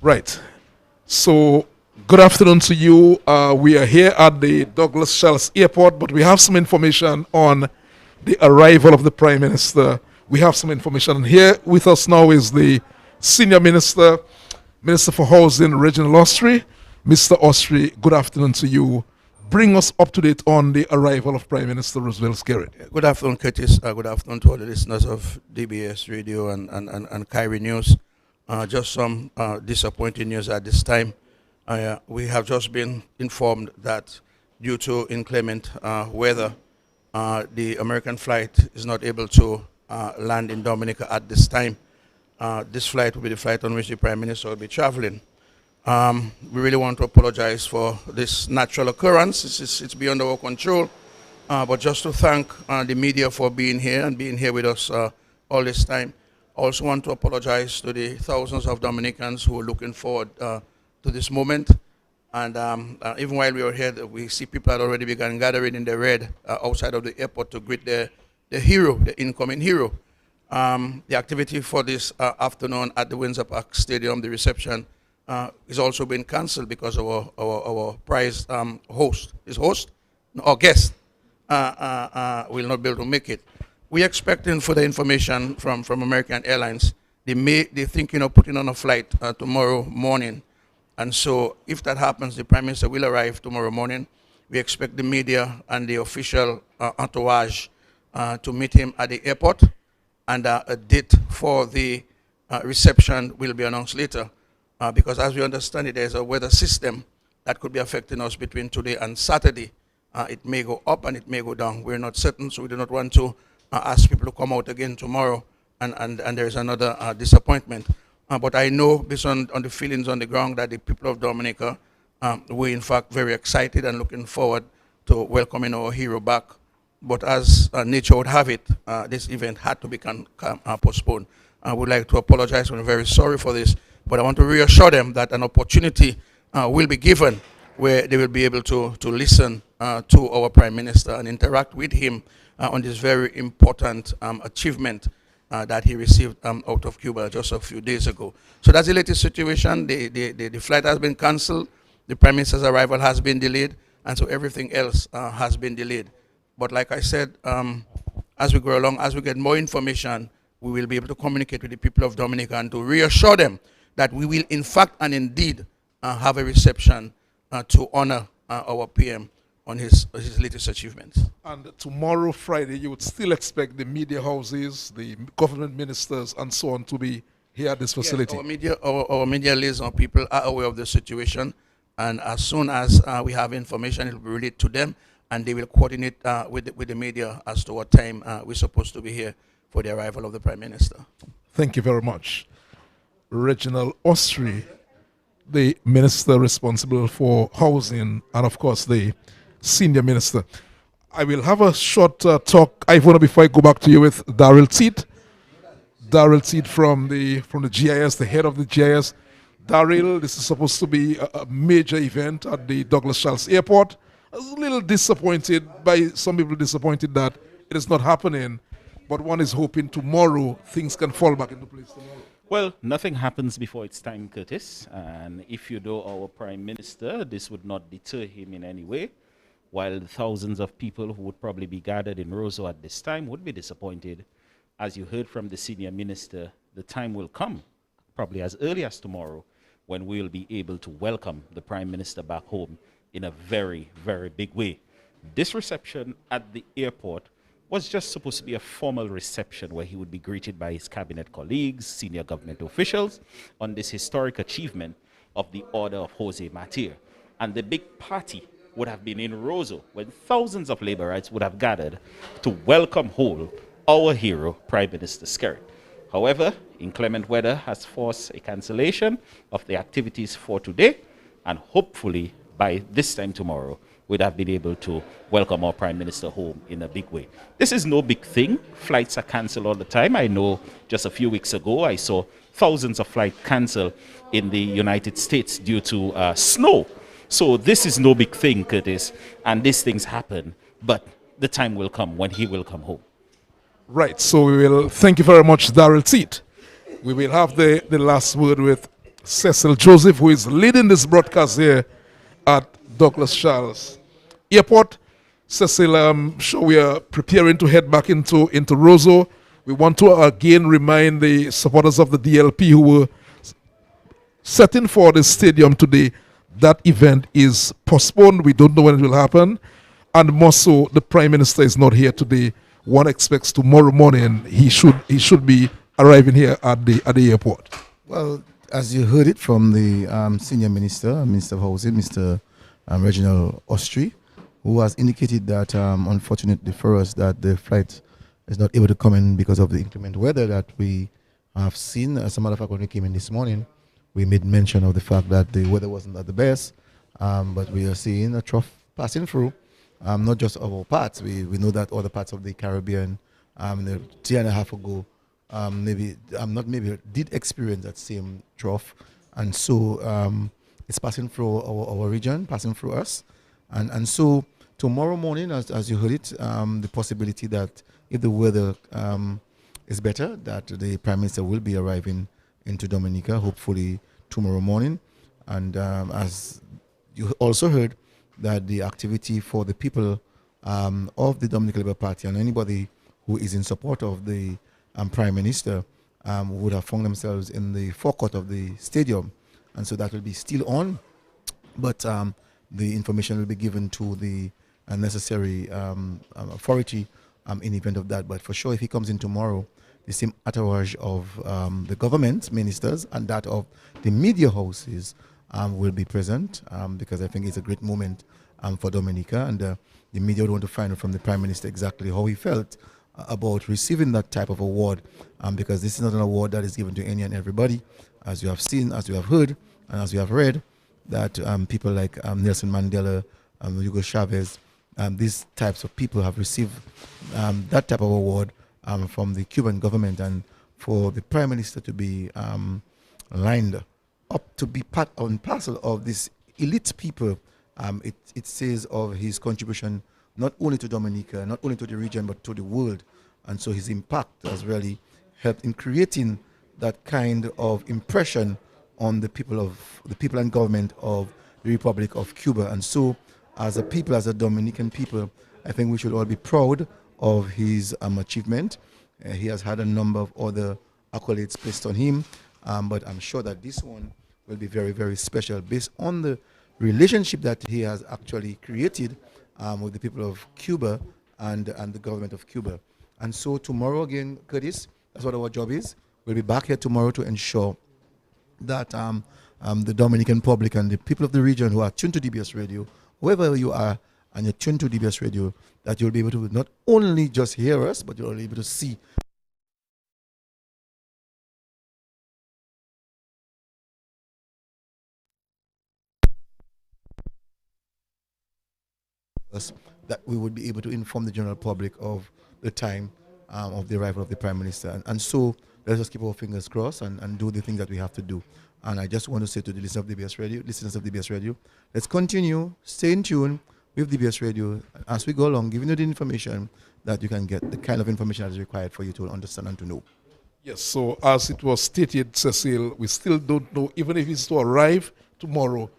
Right. So, good afternoon to you. We are here at the Douglas Shells Airport, but we have some information on the arrival of the Prime Minister. We have some information. And here with us now is the Senior Minister, Minister for Housing, Reginald Ostry. Mr. Ostry, good afternoon to you. Bring us up to date on the arrival of Prime Minister Roosevelt Skerrit. Good afternoon, Curtis. Good afternoon to all the listeners of DBS Radio and Kyrie News. Just some disappointing news at this time. We have just been informed that due to inclement weather, the American flight is not able to land in Dominica at this time. This flight will be the flight on which the Prime Minister will be traveling. We really want to apologize for this natural occurrence. It's beyond our control. But just to thank the media for being here and being here with us all this time. I also want to apologize to the thousands of Dominicans who are looking forward to this moment. And even while we were here, we see people had already begun gathering in the red outside of the airport to greet the hero, the incoming hero. The activity for this afternoon at the Windsor Park Stadium, the reception, is also being cancelled because of our prized host. His host? Or guest will not be able to make it. We're expecting further information from American Airlines. They're thinking of putting on a flight tomorrow morning. And so if that happens, the Prime Minister will arrive tomorrow morning. We expect the media and the official entourage to meet him at the airport. And a date for the reception will be announced later. Because as we understand it, there's a weather system that could be affecting us between today and Saturday. It may go up and it may go down. We're not certain, so we do not want to ask people to come out again tomorrow and there's another disappointment. But I know, based on the feelings on the ground, that the people of Dominica were in fact very excited and looking forward to welcoming our hero back. But as nature would have it, this event had to be postponed. I would like to apologize. We're very sorry for this. But I want to reassure them that an opportunity will be given where they will be able to listen to our Prime Minister and interact with him on this very important achievement that he received out of Cuba just a few days ago. So that's the latest situation. The flight has been cancelled. The Prime Minister's arrival has been delayed. And so everything else has been delayed. But like I said, as we go along, as we get more information, we will be able to communicate with the people of Dominica and to reassure them that we will in fact and indeed have a reception to honor our PM on his latest achievements. And tomorrow, Friday, you would still expect the media houses, the government ministers, and so on to be here at this facility? Yes, our media liaison people are aware of the situation. And as soon as we have information, it will be relayed to them. And they will coordinate with the media as to what time we're supposed to be here for the arrival of the Prime Minister. Thank you very much. Reginald Ostry, the Minister responsible for housing, and of course the Senior Minister. I will have a short talk, Ivona, before I go back to you with Daryl Teed. Daryl Teed from the GIS, the head of the GIS. Daryl, this is supposed to be a major event at the Douglas Shells Airport. I was a little disappointed, by some people disappointed that it is not happening, but one is hoping tomorrow things can fall back into place tomorrow. Well, nothing happens before its time, Curtis. And if you know our Prime Minister, this would not deter him in any way. While the thousands of people who would probably be gathered in Roseau at this time would be disappointed. As you heard from the Senior Minister, the time will come, probably as early as tomorrow, when we will be able to welcome the Prime Minister back home in a very, very big way. This reception at the airport was just supposed to be a formal reception where he would be greeted by his cabinet colleagues, senior government officials, on this historic achievement of the Order of Jose Marti. And the big party would have been in Roseau, when thousands of laborites would have gathered to welcome home our hero, Prime Minister Skerrit. However, inclement weather has forced a cancellation of the activities for today, and hopefully by this time tomorrow, we'd have been able to welcome our Prime Minister home in a big way. This is no big thing. Flights are cancelled all the time. I know just a few weeks ago, I saw thousands of flights cancelled in the United States due to snow. So this is no big thing, Curtis, and these things happen, but the time will come when he will come home. Right, so we will thank you very much, Daryl Teed. We will have the last word with Cecil Joseph, who is leading this broadcast here at Douglas Charles Airport. Cecil, I'm sure we are preparing to head back into Roseau. We want to again remind the supporters of the DLP who were setting for the stadium today that event is postponed. We don't know when it will happen. And more so, the Prime Minister is not here today. One expects tomorrow morning he should be arriving here at the airport. Well, as you heard it from the Senior Minister, Minister of Housing, Mr. Reginald Ostry, who has indicated that unfortunately for us that the flight is not able to come in because of the inclement weather that we have seen. As a matter of fact, when we came in this morning, we made mention of the fact that the weather wasn't at the best, but we are seeing a trough passing through, not just our parts. We know that other parts of the Caribbean, a year and a half ago, did experience that same trough, and so it's passing through our region, passing through us, and so tomorrow morning, as you heard it, the possibility that if the weather is better, that the Prime Minister will be arriving into Dominica, hopefully tomorrow morning. And as you also heard, that the activity for the people of the Dominican Labour Party and anybody who is in support of the Prime Minister would have found themselves in the forecourt of the stadium. And so that will be still on, but the information will be given to the necessary authority in event of that. But for sure, if he comes in tomorrow, the same entourage of the government ministers and that of the media houses will be present, because I think it's a great moment for Dominica, and the media would want to find out from the Prime Minister exactly how he felt about receiving that type of award, because this is not an award that is given to any and everybody. As you have seen, as you have heard, and as you have read, that people like Nelson Mandela, Hugo Chavez, these types of people have received that type of award from the Cuban government, and for the Prime Minister to be lined up to be part and parcel of this elite people, it says of his contribution not only to Dominica, not only to the region, but to the world. And so his impact has really helped in creating that kind of impression on the people and government of the Republic of Cuba. And so as a people, as a Dominican people, I think we should all be proud of his achievement. He has had a number of other accolades placed on him, but I'm sure that this one will be very, very special based on the relationship that he has actually created with the people of Cuba and the government of Cuba. And so tomorrow again, Curtis, that's what our job is. We'll be back here tomorrow to ensure that the Dominican public and the people of the region who are tuned to DBS Radio, wherever you are and you're tuned to DBS Radio, that you'll be able to not only just hear us, but you'll be able to see us, that we would be able to inform the general public of the time of the arrival of the Prime Minister. And so let's just keep our fingers crossed and do the things that we have to do. And I just want to say to the listeners of DBS Radio, let's continue, stay in tune with DBS Radio as we go along, giving you the information that you can get, the kind of information that is required for you to understand and to know. Yes, so as it was stated, Cecil, we still don't know, even if it's to arrive tomorrow,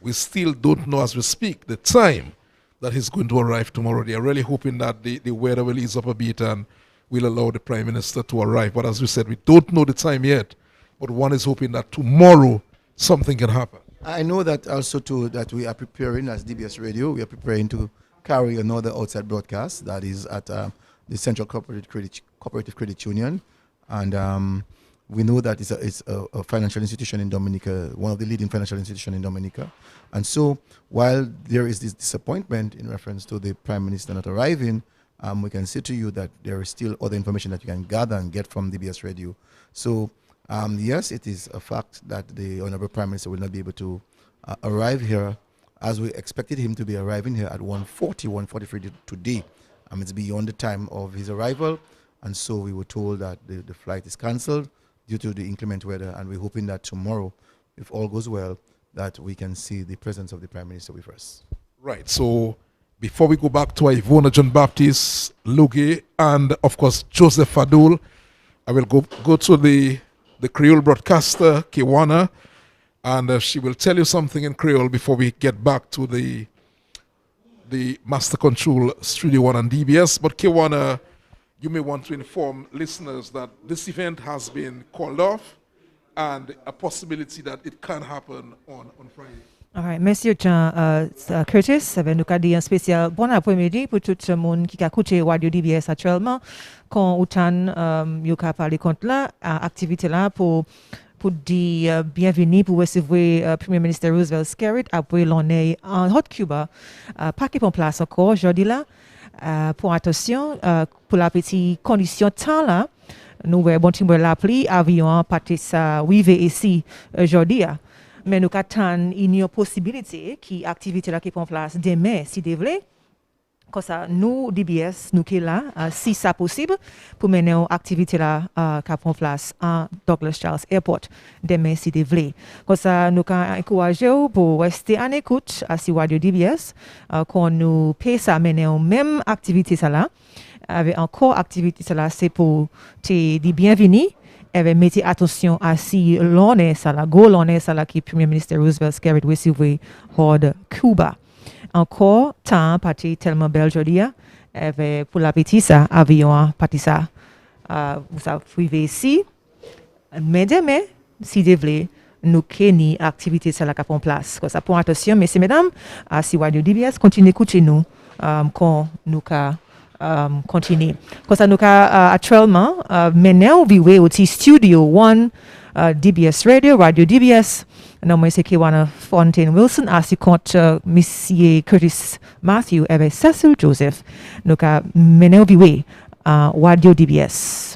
we still don't know as we speak the time that he's going to arrive tomorrow. They are really hoping that the weather will ease up a bit and will allow the Prime Minister to arrive. But as we said, we don't know the time yet, but one is hoping that tomorrow something can happen. I know that also too, that we are preparing as DBS Radio, we are preparing to carry another outside broadcast that is at the Central Cooperative Credit Union. And we know that it's a financial institution in Dominica, one of the leading financial institutions in Dominica. And so while there is this disappointment in reference to the Prime Minister not arriving, we can say to you that there is still other information that you can gather and get from DBS Radio. So yes, it is a fact that the Honourable Prime Minister will not be able to arrive here as we expected him to be arriving here at 1:43 today. It's beyond the time of his arrival, and so we were told that the flight is cancelled due to the inclement weather, and we're hoping that tomorrow, if all goes well, that we can see the presence of the Prime Minister with us. Right, so before we go back to Ivona John Baptist, Luge, and of course Joseph Fadul, I will go to the Creole broadcaster, Kiwana. and she will tell you something in Creole before we get back to the Master Control Studio One and DBS. But Kiwana, you may want to inform listeners that this event has been called off and a possibility that it can happen on Friday. All right, Monsieur Jean Curtis, nous avons dit un spécial bon après-midi pour tout le monde qui a écouté Radio DBS actuellement. Quand autant vous avez parlé contre la activité là pour dire bienvenue pour recevoir Premier ministre Roosevelt Skerrit après l'année en Hot Cuba. Pas qu'il en place encore aujourd'hui là. Pour attention, pour la petite condition temps là, nous avons l'appli avion partir ça arriver ici aujourd'hui. Mais nous avons une possibilité qui activité là qui prend place demain si vous voulez. Comme ça, nous, DBS, nous sommes là, si c'est possible, pour mener une activité là qui prend place à Douglas Charles Airport demain si vous voulez. Comme ça, nous avons encouragé pour rester en écoute à Radio DBS quand nous paye ça mener une même activité ça là. Avec encore activité ça là, c'est pour te dire bienvenue. Et mettez attention à si l'année ça là, l'année ça là qui Premier ministre Roosevelt Skerrit recevait hors de Cuba. Encore temps parti tellement belle aujourd'hui et pour la petite ça avion parti ça vous arrivez ici mais demain si vous voulez nous qu'une activité ça là qui prend place comme ça pour attention messieurs mesdames si Radio DBS continue écouter nous quand nous continue comme ça nous actuellement maintenant vivre au studio One DBS Radio DBS. Non, moi c'est Kiwana Fontaine Wilson, ainsi que Monsieur Curtis Matthew et Cecil Joseph. Nous avons mené au Radio DBS.